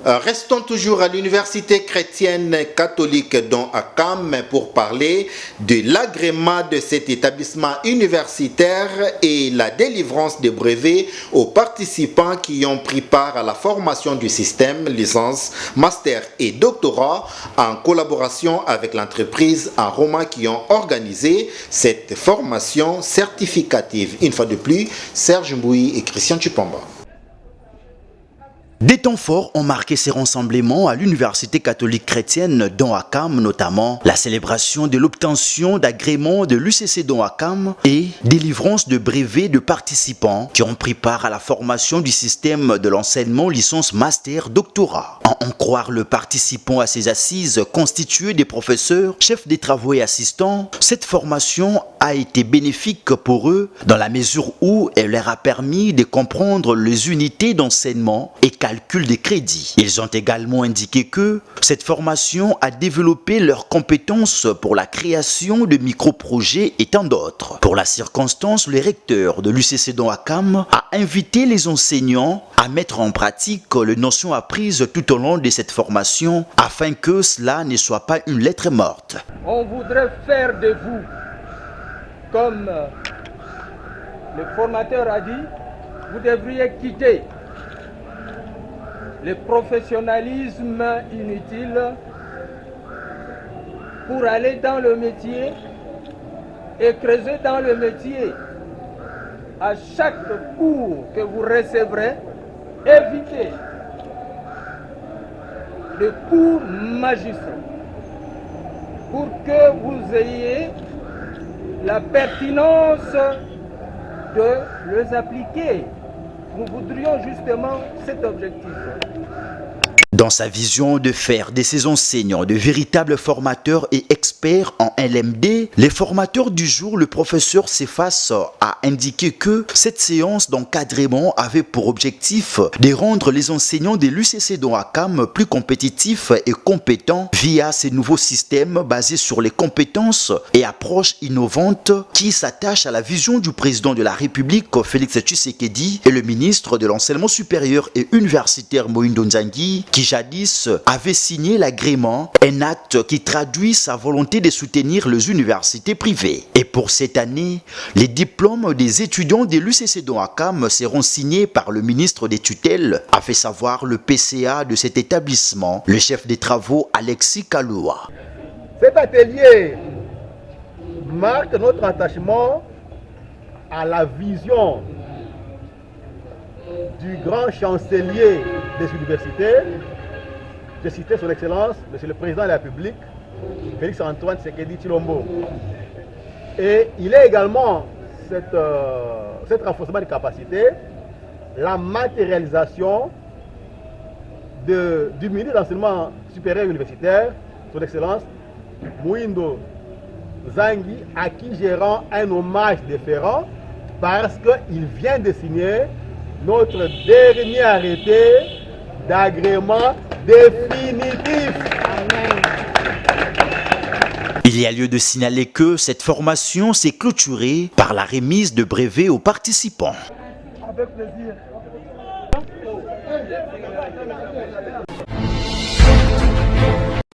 Restons toujours à l'université chrétienne catholique d'Ouakam pour parler de l'agrément de cet établissement universitaire et la délivrance des brevets aux participants qui ont pris part à la formation du système licence, master et doctorat en collaboration avec l'entreprise en Roma qui ont organisé cette formation certificative. Une fois de plus, Serge Mbouy et Christian Chupamba. Des temps forts ont marqué ces rassemblements à l'université catholique chrétienne d'Ouakam, notamment la célébration de l'obtention d'agréments de l'UCC d'Ouakam et délivrance de brevets de participants qui ont pris part à la formation du système de l'enseignement licence master doctorat. En croire le participant à ces assises constituées des professeurs, chefs des travaux et assistants, cette formation a été bénéfique pour eux dans la mesure où elle leur a permis de comprendre les unités d'enseignement et calcul des crédits. Ils ont également indiqué que cette formation a développé leurs compétences pour la création de micro-projets et tant d'autres. Pour la circonstance, le recteur de l'UCC d'Ouakam a invité les enseignants à mettre en pratique les notions apprises tout au long de cette formation afin que cela ne soit pas une lettre morte. On voudrait faire de vous, comme le formateur a dit, vous devriez quitter le professionnalisme inutile pour aller dans le métier et creuser dans le métier. À chaque cours que vous recevrez, évitez le cours magistraux pour que vous ayez la pertinence de les appliquer. Nous voudrions justement cet objectif. Dans sa vision de faire de ces enseignants de véritables formateurs et experts en LMD, les formateurs du jour, le professeur Cephas a indiqué que cette séance d'encadrement avait pour objectif de rendre les enseignants de l'UCC d'Ouakam plus compétitifs et compétents via ces nouveaux systèmes basés sur les compétences et approches innovantes qui s'attachent à la vision du président de la République, Félix Tshisekedi, et le ministre de l'Enseignement supérieur et universitaire Moïndo Nzangi, qui jadis avait signé l'agrément, un acte qui traduit sa volonté de soutenir les universités privées. Et pour cette année, les diplômes des étudiants de l'UCC d'Ouakam seront signés par le ministre des tutelles, a fait savoir le PCA de cet établissement, le chef des travaux Alexis Kaloua. Cet atelier marque notre attachement à la vision du grand chancelier des universités. Je citais son Excellence, Monsieur le Président de la République, Félix Antoine Tshisekedi Tshilombo. Et il est également cet renforcement de capacité, la matérialisation du ministre de l'Enseignement supérieur et universitaire, son Excellence Moïndo Nzangi, à qui je rends un hommage déférent parce qu'il vient de signer notre dernier arrêté d'agrément définitif. Il y a lieu de signaler que cette formation s'est clôturée par la remise de brevets aux participants. Avec plaisir.